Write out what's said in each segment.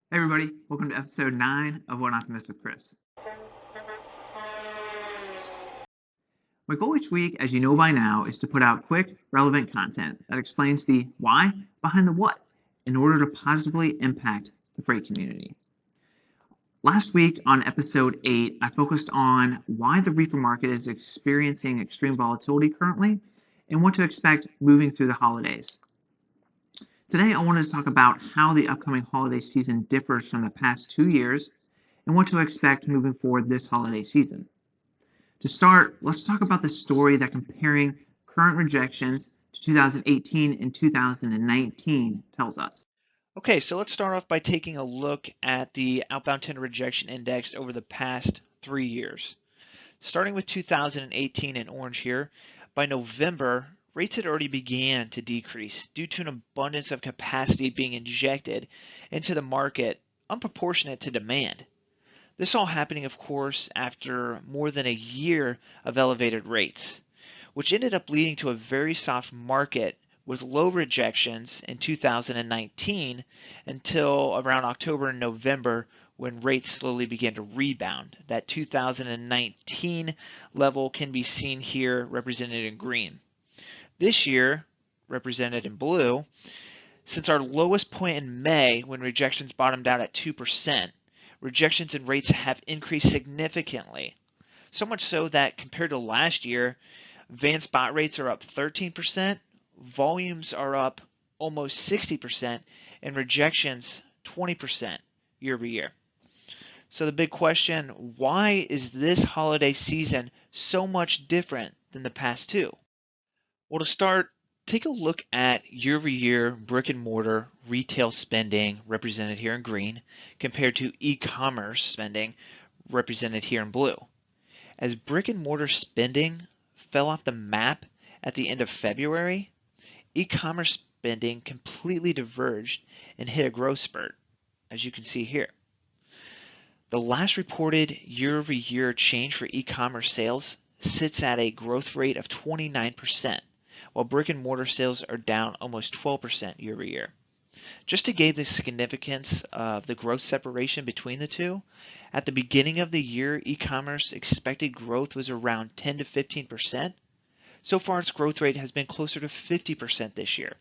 Hey everybody, welcome to episode 9 of What Not to Miss with Chris. My goal each week, as you know by now, is to put out quick, relevant content that explains the why behind the what in order to positively impact the freight community. Last week on episode 8, I focused on why the reefer market is experiencing extreme volatility currently and what to expect moving through the holidays. Today, I wanted to talk about how the upcoming holiday season differs from the past 2 years and what to expect moving forward this holiday season. To start, let's talk about the story that comparing current rejections to 2018 and 2019 tells us. Okay, so let's start off by taking a look at the Outbound Tender Rejection Index over the past 3 years. Starting with 2018 in orange here, by November, rates had already began to decrease due to an abundance of capacity being injected into the market unproportionate to demand. This all happening, of course, after more than a year of elevated rates, which ended up leading to a very soft market with low rejections in 2019 until around October and November when rates slowly began to rebound. That 2019 level can be seen here represented in green. This year, represented in blue, since our lowest point in May when rejections bottomed out at 2%, rejections and rates have increased significantly. So much so that compared to last year, van spot rates are up 13%, volumes are up almost 60%, and rejections 20% year over year. So the big question, why is this holiday season so much different than the past two? Well, to start, take a look at year-over-year brick and mortar retail spending represented here in green compared to e-commerce spending represented here in blue. As brick and mortar spending fell off the map at the end of February, e-commerce spending completely diverged and hit a growth spurt, as you can see here. The last reported year-over-year change for e-commerce sales sits at a growth rate of 29%. While brick and mortar sales are down almost 12% year over year. Just to gauge the significance of the growth separation between the two, at the beginning of the year, e-commerce expected growth was around 10 to 15%. So far, its growth rate has been closer to 50% this year.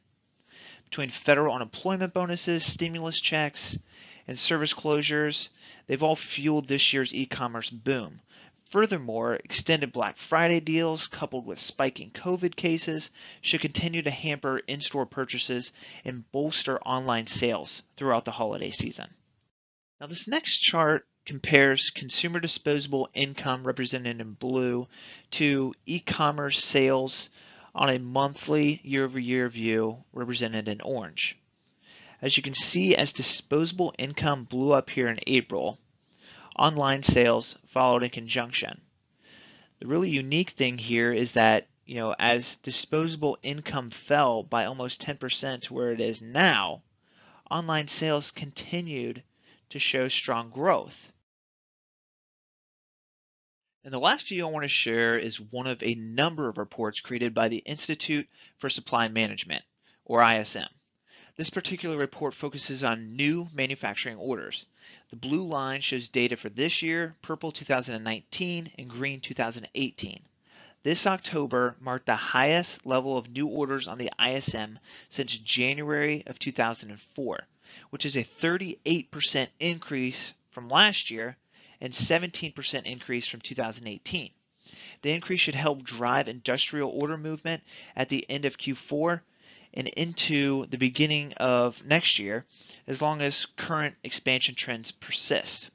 Between federal unemployment bonuses, stimulus checks, and service closures, they've all fueled this year's e-commerce boom. Furthermore, extended Black Friday deals coupled with spiking COVID cases should continue to hamper in-store purchases and bolster online sales throughout the holiday season. Now, this next chart compares consumer disposable income represented in blue to e-commerce sales on a monthly year-over-year view represented in orange. As you can see, as disposable income blew up here in April, online sales followed in conjunction. The really unique thing here is that, as disposable income fell by almost 10% to where it is now, online sales continued to show strong growth. And the last view I want to share is one of a number of reports created by the Institute for Supply Management, or ISM. This particular report focuses on new manufacturing orders. The blue line shows data for this year, purple 2019, and green 2018. This October marked the highest level of new orders on the ISM since January of 2004, which is a 38% increase from last year and 17% increase from 2018. The increase should help drive industrial order movement at the end of Q4 and into the beginning of next year, as long as current expansion trends persist.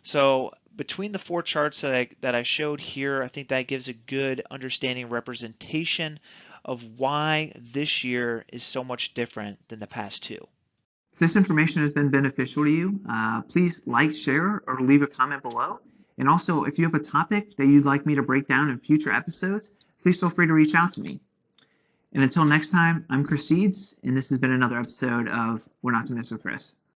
So between the four charts that I showed here, I think that gives a good understanding and representation of why this year is so much different than the past two. If this information has been beneficial to you, please like, share, or leave a comment below. And also, if you have a topic that you'd like me to break down in future episodes, please feel free to reach out to me. And until next time, I'm Chris Seeds, and this has been another episode of What Not to Miss with Chris.